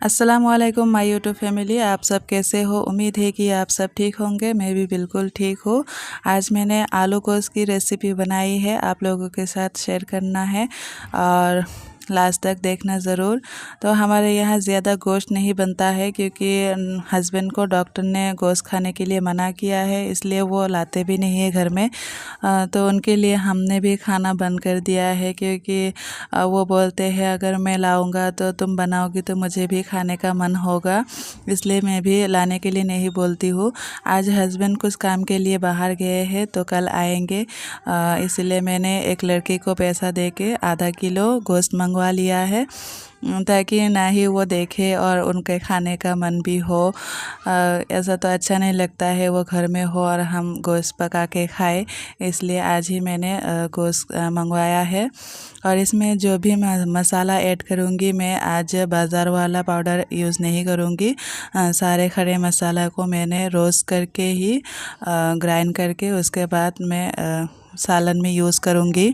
अस्सलामुअलैकुम my YouTube family, आप सब कैसे हो। उम्मीद है कि आप सब ठीक होंगे। मैं भी बिल्कुल ठीक हूँ। आज मैंने आलू गोश्त की रेसिपी बनाई है, आप लोगों के साथ शेयर करना है और लास्ट तक देखना ज़रूर। तो हमारे यहाँ ज़्यादा गोश्त नहीं बनता है क्योंकि हस्बैंड को डॉक्टर ने गोश्त खाने के लिए मना किया है, इसलिए वो लाते भी नहीं है घर में। तो उनके लिए हमने भी खाना बंद कर दिया है क्योंकि वो बोलते हैं अगर मैं लाऊंगा तो तुम बनाओगी तो मुझे भी खाने का मन होगा, इसलिए मैं भी लाने के लिए नहीं बोलती हूँ। आज हस्बैंड कुछ काम के लिए बाहर गए हैं तो कल आएंगे, इसलिए मैंने एक लड़की को पैसा दे के आधा किलो गोश्त मंगवा लिया है ताकि ना ही वो देखे और उनके खाने का मन भी हो। ऐसा तो अच्छा नहीं लगता है वो घर में हो और हम गोश्त पका के खाए, इसलिए आज ही मैंने गोश्त मंगवाया है। और इसमें जो भी मैं मसाला ऐड करूँगी, मैं आज बाज़ार वाला पाउडर यूज़ नहीं करूँगी। सारे खड़े मसाला को मैंने रोस्ट करके ही ग्राइंड करके उसके बाद मैं सालन में यूज़ करूँगी।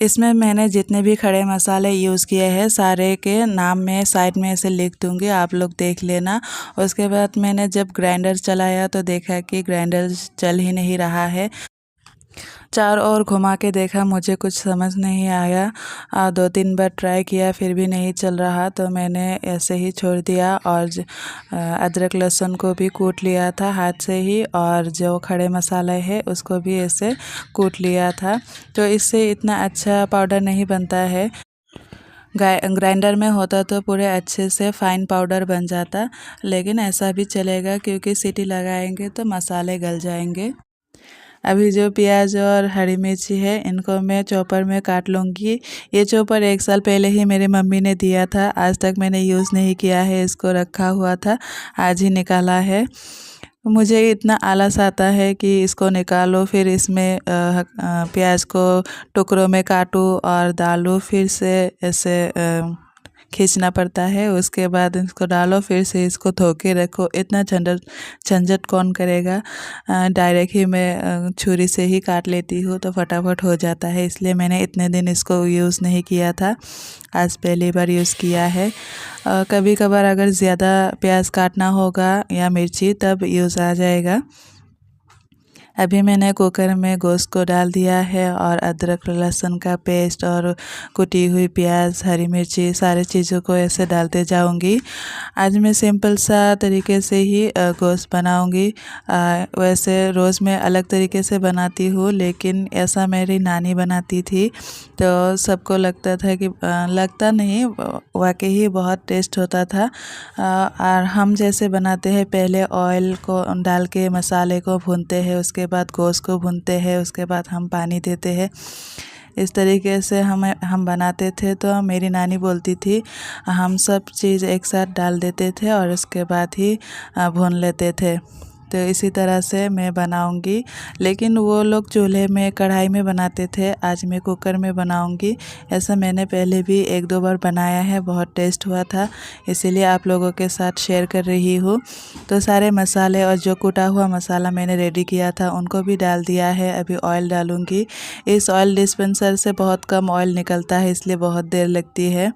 इसमें मैंने जितने भी खड़े मसाले यूज़ किए हैं सारे के नाम मैं साइड में ऐसे लिख दूँगी, आप लोग देख लेना। उसके बाद मैंने जब ग्राइंडर चलाया तो देखा कि ग्राइंडर चल ही नहीं रहा है। चारों ओर घुमा के देखा, मुझे कुछ समझ नहीं आया। 2-3 बार ट्राई किया फिर भी नहीं चल रहा, तो मैंने ऐसे ही छोड़ दिया और अदरक लहसुन को भी कूट लिया था हाथ से ही, और जो खड़े मसाले हैं उसको भी ऐसे कूट लिया था। तो इससे इतना अच्छा पाउडर नहीं बनता है। ग्राइंडर में होता तो पूरे अच्छे से फाइन पाउडर बन जाता, लेकिन ऐसा भी चलेगा क्योंकि सीटी लगाएंगे तो मसाले गल जाएंगे। अभी जो प्याज और हरी मिर्ची है इनको मैं चॉपर में काट लूँगी। ये चॉपर 1 साल पहले ही मेरी मम्मी ने दिया था, आज तक मैंने यूज़ नहीं किया है, इसको रखा हुआ था, आज ही निकाला है। मुझे इतना आलस आता है कि इसको निकालो, फिर इसमें प्याज को टुकड़ों में काटूँ और डालूँ, फिर से ऐसे खींचना पड़ता है। उसके बाद इसको डालो, फिर से इसको धो के रखो, इतना झंझट कौन करेगा। डायरेक्ट ही मैं छुरी से ही काट लेती हूँ तो फटाफट हो जाता है, इसलिए मैंने इतने दिन इसको यूज़ नहीं किया था, आज पहली बार यूज़ किया है। कभी कभार अगर ज़्यादा प्याज काटना होगा या मिर्ची तब यूज़ आ जाएगा। अभी मैंने कुकर में गोश्त को डाल दिया है और अदरक लहसुन का पेस्ट और कुटी हुई प्याज हरी मिर्ची सारी चीज़ों को ऐसे डालते जाऊंगी। आज मैं सिंपल सा तरीके से ही गोश्त बनाऊंगी। वैसे रोज़ मैं अलग तरीके से बनाती हूँ, लेकिन ऐसा मेरी नानी बनाती थी तो सबको लगता था कि लगता नहीं, वाकई ही बहुत टेस्ट होता था। और हम जैसे बनाते हैं, पहले ऑयल को डाल के मसाले को भूनते हैं, उसके बाद गोश्त को भूनते हैं, उसके बाद हम पानी देते हैं। इस तरीके से हम बनाते थे। तो मेरी नानी बोलती थी हम सब चीज़ एक साथ डाल देते थे और उसके बाद ही भून लेते थे। तो इसी तरह से मैं बनाऊंगी, लेकिन वो लोग चूल्हे में कढ़ाई में बनाते थे, आज मैं कुकर में बनाऊंगी। ऐसा मैंने पहले भी 1-2 बार बनाया है, बहुत टेस्ट हुआ था, इसीलिए आप लोगों के साथ शेयर कर रही हूँ। तो सारे मसाले और जो कूटा हुआ मसाला मैंने रेडी किया था उनको भी डाल दिया है। अभी ऑयल डालूँगी। इस ऑयल डिस्पेंसर से बहुत कम ऑयल निकलता है, इसलिए बहुत देर लगती है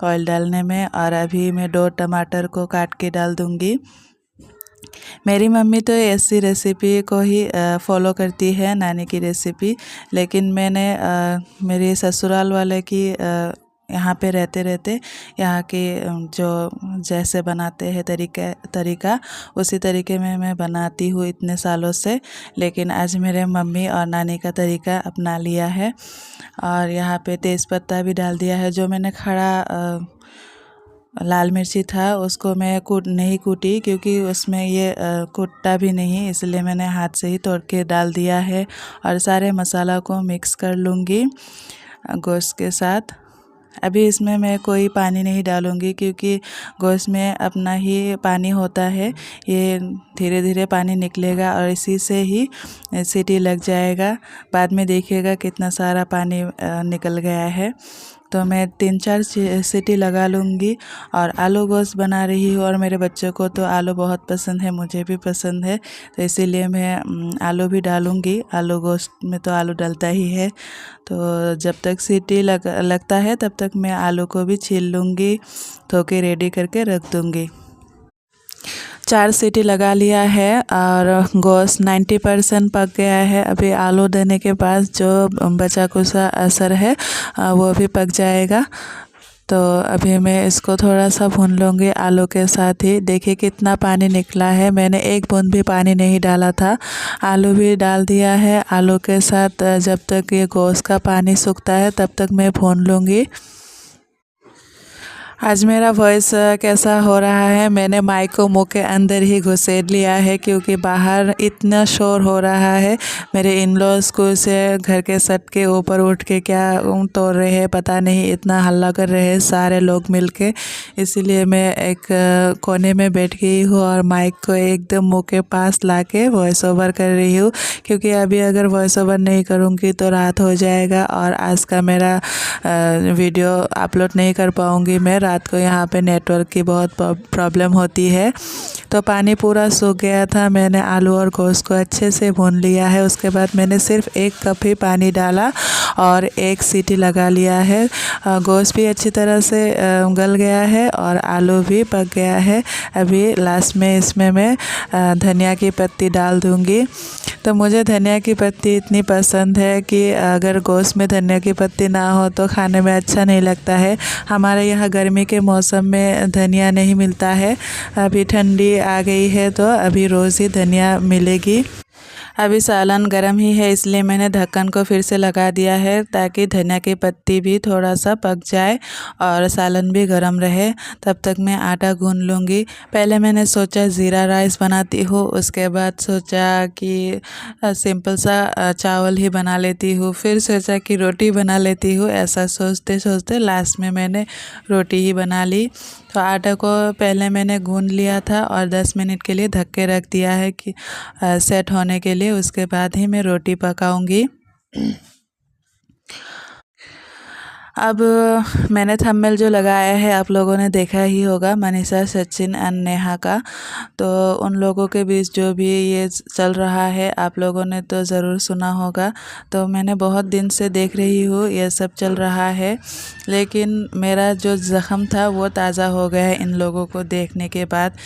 ऑयल डालने में। और अभी मैं 2 टमाटर को काट के डाल दूँगी। मेरी मम्मी तो ऐसी रेसिपी को ही फॉलो करती है, नानी की रेसिपी, लेकिन मैंने मेरे ससुराल वाले की यहाँ पे रहते रहते यहाँ की जो जैसे बनाते हैं तरीका उसी तरीके में मैं बनाती हूँ इतने सालों से, लेकिन आज मेरे मम्मी और नानी का तरीका अपना लिया है। और यहाँ पे तेज़पत्ता भी डाल दिया है। जो मैंने खड़ा लाल मिर्ची था उसको मैं नहीं कूटी क्योंकि उसमें ये कूटता भी नहीं, इसलिए मैंने हाथ से ही तोड़ के डाल दिया है। और सारे मसाला को मिक्स कर लूँगी गोश्त के साथ। अभी इसमें मैं कोई पानी नहीं डालूँगी क्योंकि गोश्त में अपना ही पानी होता है, ये धीरे धीरे पानी निकलेगा और इसी से ही सीटी लग जाएगा। बाद में देखिएगा कितना सारा पानी निकल गया है। तो मैं 3-4 सीटी लगा लूँगी। और आलू गोश्त बना रही हूँ और मेरे बच्चों को तो आलू बहुत पसंद है, मुझे भी पसंद है, तो इसीलिए मैं आलू भी डालूँगी। आलू गोश्त में तो आलू डलता ही है। तो जब तक सीटी लगता है तब तक मैं आलू को भी छील लूँगी, धो के रेडी करके रख दूँगी। 4 सीटी लगा लिया है और गोश्त 90% पक गया है। अभी आलू देने के बाद जो बचा कुचा असर है वो भी पक जाएगा। तो अभी मैं इसको थोड़ा सा भून लूँगी आलू के साथ ही। देखिए कितना पानी निकला है, मैंने एक बूंद भी पानी नहीं डाला था। आलू भी डाल दिया है। आलू के साथ जब तक ये गोश्त का पानी सूखता है तब तक मैं भून लूँगी। आज मेरा वॉइस कैसा हो रहा है, मैंने माइक को मुंह के अंदर ही घुसेड़ लिया है क्योंकि बाहर इतना शोर हो रहा है। मेरे इन लॉज स्कूल से घर के छत के ऊपर उठ के क्या तोड़ रहे हैं पता नहीं, इतना हल्ला कर रहे हैं सारे लोग मिलके। इसीलिए मैं एक कोने में बैठ गई हूँ और माइक को एकदम मुंह के पास लाके वॉइस ओवर कर रही हूँ, क्योंकि अभी अगर वॉइस ओवर नहीं करूँगी तो रात हो जाएगा और आज का मेरा वीडियो अपलोड नहीं कर पाऊँगी मैं। रात को यहाँ पे नेटवर्क की बहुत प्रॉब्लम होती है। तो पानी पूरा सूख गया था। मैंने आलू और गोश्त को अच्छे से भून लिया है। उसके बाद मैंने सिर्फ 1 कप ही पानी डाला और 1 सीटी लगा लिया है। गोश्त भी अच्छी तरह से गल गया है और आलू भी पक गया है। अभी लास्ट में इसमें मैं धनिया की पत्ती डाल दूँगी। तो मुझे धनिया की पत्ती इतनी पसंद है कि अगर गोश्त में धनिया की पत्ती ना हो तो खाने में अच्छा नहीं लगता है। हमारे यहाँ गर्मी के मौसम में धनिया नहीं मिलता है। अभी ठंडी आ गई है तो अभी रोज़ ही धनिया मिलेगी। अभी सालन गर्म ही है इसलिए मैंने ढक्कन को फिर से लगा दिया है ताकि धनिया की पत्ती भी थोड़ा सा पक जाए और सालन भी गर्म रहे। तब तक मैं आटा गूंद लूँगी। पहले मैंने सोचा ज़ीरा राइस बनाती हूँ, उसके बाद सोचा कि सिंपल सा चावल ही बना लेती हूँ, फिर सोचा कि रोटी बना लेती हूँ। ऐसा सोचते सोचते लास्ट में मैंने रोटी ही बना ली। तो आटा को पहले मैंने गूंद लिया था और 10 मिनट के लिए ढक के रख दिया है कि सेट होने के लिए। उसके बाद ही मैं रोटी पकाऊंगी। अब मैंने थंबनेल जो लगाया है आप लोगों ने देखा ही होगा, मनीषा, सचिन एंड नेहा का। तो उन लोगों के बीच जो भी ये चल रहा है आप लोगों ने तो ज़रूर सुना होगा। तो मैंने बहुत दिन से देख रही हूँ ये सब चल रहा है, लेकिन मेरा जो ज़ख़म था वो ताज़ा हो गया है इन लोगों को देखने के बाद।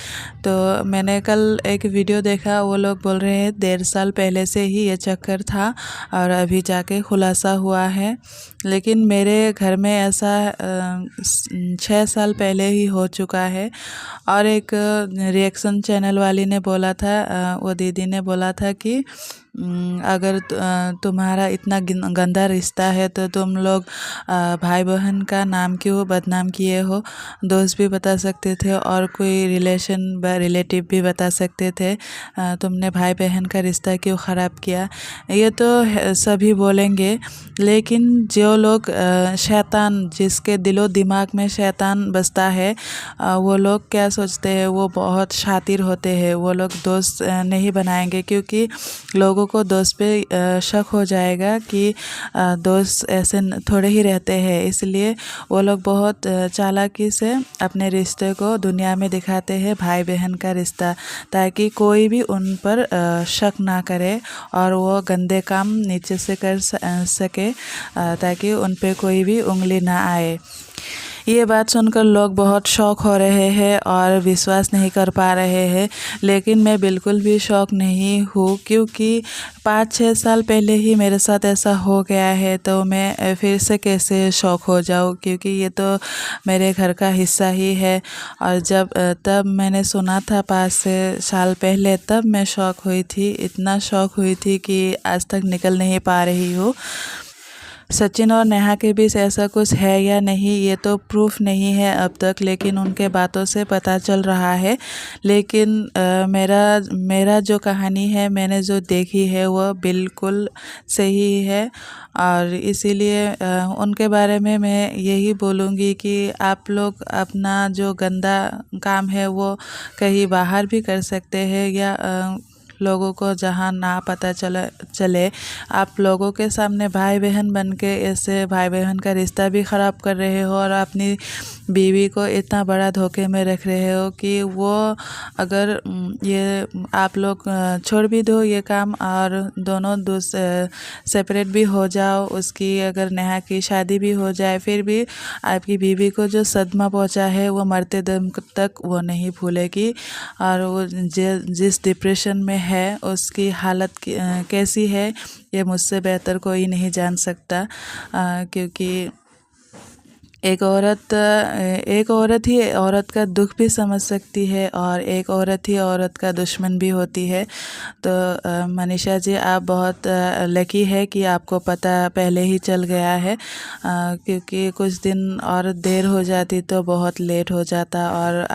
तो मैंने कल एक वीडियो देखा, वो लोग बोल रहे हैं 1.5 साल पहले से ही ये चक्कर था और अभी जाके खुलासा हुआ है। लेकिन मेरे घर में ऐसा 6 साल पहले ही हो चुका है। और एक रिएक्शन चैनल वाली ने बोला था, वो दीदी ने बोला था कि अगर तुम्हारा इतना गंदा रिश्ता है तो तुम लोग भाई बहन का नाम क्यों बदनाम किए हो। दोस्त भी बता सकते थे और कोई रिलेटिव भी बता सकते थे। तुमने भाई बहन का रिश्ता क्यों ख़राब किया। ये तो सभी बोलेंगे, लेकिन जो लोग शैतान, जिसके दिलो दिमाग में शैतान बसता है, वो लोग क्या सोचते हैं, वो बहुत शातिर होते हैं। वो लोग दोस्त नहीं बनाएंगे क्योंकि लोगों को दोस्त पे शक हो जाएगा कि दोस्त ऐसे थोड़े ही रहते हैं। इसलिए वो लोग बहुत चालाकी से अपने रिश्ते को दुनिया में दिखाते हैं, भाई बहन का रिश्ता, ताकि कोई भी उन पर शक ना करे और वो गंदे काम नीचे से कर सके, ताकि उन पे कोई भी उंगली ना आए। ये बात सुनकर लोग बहुत शौक हो रहे हैं और विश्वास नहीं कर पा रहे हैं, लेकिन मैं बिल्कुल भी शौक नहीं हूँ, क्योंकि 5-6 साल पहले ही मेरे साथ ऐसा हो गया है। तो मैं फिर से कैसे शौक हो जाऊँ, क्योंकि ये तो मेरे घर का हिस्सा ही है। और तब मैंने सुना था 5 साल पहले, तब मैं शौक हुई थी, इतना शौक हुई थी कि आज तक निकल नहीं पा रही हूँ। सचिन और नेहा के बीच ऐसा कुछ है या नहीं ये तो प्रूफ नहीं है अब तक, लेकिन उनके बातों से पता चल रहा है। लेकिन मेरा जो कहानी है, मैंने जो देखी है, वो बिल्कुल सही है। और इसीलिए उनके बारे में मैं यही बोलूँगी कि आप लोग अपना जो गंदा काम है वो कहीं बाहर भी कर सकते हैं, या लोगों को जहाँ ना पता चले आप लोगों के सामने भाई बहन बन के ऐसे भाई बहन का रिश्ता भी ख़राब कर रहे हो और अपनी बीवी को इतना बड़ा धोखे में रख रहे हो कि वो अगर ये आप लोग छोड़ भी दो ये काम और दोनों सेपरेट भी हो जाओ, उसकी अगर नेहा की शादी भी हो जाए, फिर भी आपकी बीवी को जो सदमा पहुंचा है वो मरते दम तक वो नहीं भूलेगी। और वो जिस डिप्रेशन में है उसकी हालत कैसी है ये मुझसे बेहतर कोई नहीं जान सकता, क्योंकि एक औरत ही औरत का दुख भी समझ सकती है और एक औरत ही औरत का दुश्मन भी होती है। तो मनीषा जी आप बहुत लकी है कि आपको पता पहले ही चल गया है, क्योंकि कुछ दिन और देर हो जाती तो बहुत लेट हो जाता और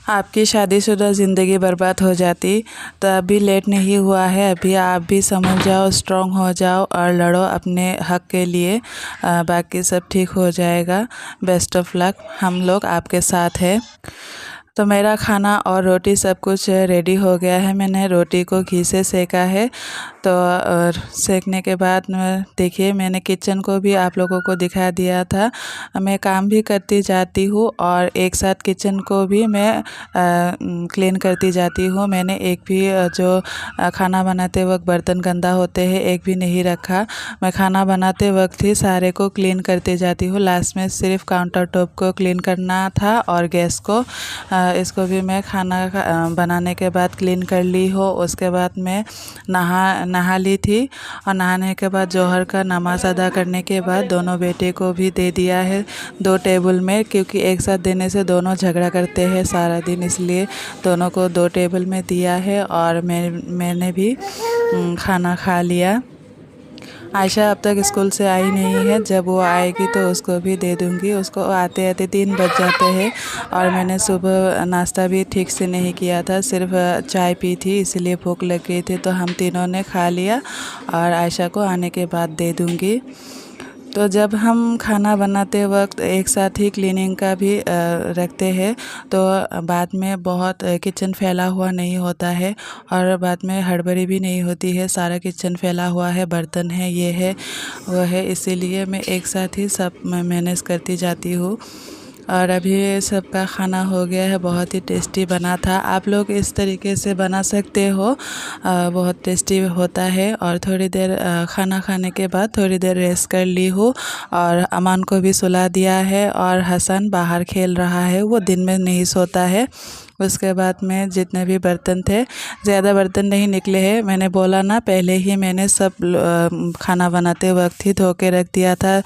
आपकी शादीशुदा ज़िंदगी बर्बाद हो जाती। तो अभी लेट नहीं हुआ है, अभी आप भी समझ जाओ, स्ट्रॉन्ग हो जाओ और लड़ो अपने हक के लिए। बाकी सब ठीक हो जाएगा। बेस्ट ऑफ लक, हम लोग आपके साथ हैं। तो मेरा खाना और रोटी सब कुछ रेडी हो गया है। मैंने रोटी को घी से सेका है। तो सेकने के बाद देखिए मैंने किचन को भी आप लोगों को दिखा दिया था। मैं काम भी करती जाती हूँ और एक साथ किचन को भी मैं क्लीन करती जाती हूँ। मैंने एक भी जो खाना बनाते वक्त बर्तन गंदा होते हैं एक भी नहीं रखा। मैं खाना बनाते वक्त ही सारे को क्लीन करते जाती हूँ। लास्ट में सिर्फ काउंटर टॉप को क्लीन करना था और गैस को, इसको भी मैं खाना बनाने के बाद क्लीन कर ली हो। उसके बाद मैं नहा ली थी और नहाने के बाद जोहर का नमाज़ अदा करने के बाद दोनों बेटे को भी दे दिया है 2 टेबल में, क्योंकि एक साथ देने से दोनों झगड़ा करते हैं सारा दिन, इसलिए दोनों को 2 टेबल में दिया है। और मैंने भी खाना खा लिया। आयशा अब तक स्कूल से आई नहीं है, जब वो आएगी तो उसको भी दे दूँगी। उसको आते आते 3 बज जाते हैं और मैंने सुबह नाश्ता भी ठीक से नहीं किया था, सिर्फ चाय पी थी, इसलिए भूख लग गई थी। तो हम तीनों ने खा लिया और आयशा को आने के बाद दे दूँगी। तो जब हम खाना बनाते वक्त एक साथ ही क्लीनिंग का भी रखते हैं तो बाद में बहुत किचन फैला हुआ नहीं होता है और बाद में हड़बड़ी भी नहीं होती है। सारा किचन फैला हुआ है, बर्तन है, ये है वो है, इसीलिए मैं एक साथ ही सब मैनेज करती जाती हूँ। और अभी सबका खाना हो गया है, बहुत ही टेस्टी बना था। आप लोग इस तरीके से बना सकते हो, बहुत टेस्टी होता है। और थोड़ी देर खाना खाने के बाद थोड़ी देर रेस्ट कर ली हूँ और अमान को भी सुला दिया है और हसन बाहर खेल रहा है, वो दिन में नहीं सोता है। उसके बाद में जितने भी बर्तन थे, ज़्यादा बर्तन नहीं निकले हैं, मैंने बोला ना पहले ही मैंने सब खाना बनाते वक्त ही धो के रख दिया था,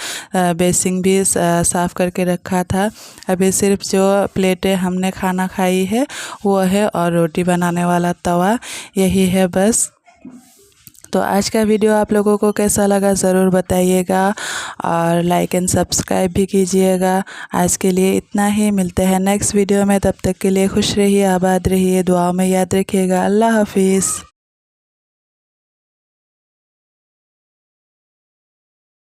बेसिन भी साफ़ करके रखा था। अभी सिर्फ जो प्लेटें हमने खाना खाई है वो है और रोटी बनाने वाला तवा, यही है बस। तो आज का वीडियो आप लोगों को कैसा लगा ज़रूर बताइएगा और लाइक एंड सब्सक्राइब भी कीजिएगा। आज के लिए इतना ही, मिलते हैं नेक्स्ट वीडियो में। तब तक के लिए खुश रहिए, आबाद रहिए, दुआओं में याद रखिएगा। अल्लाह हाफिज़।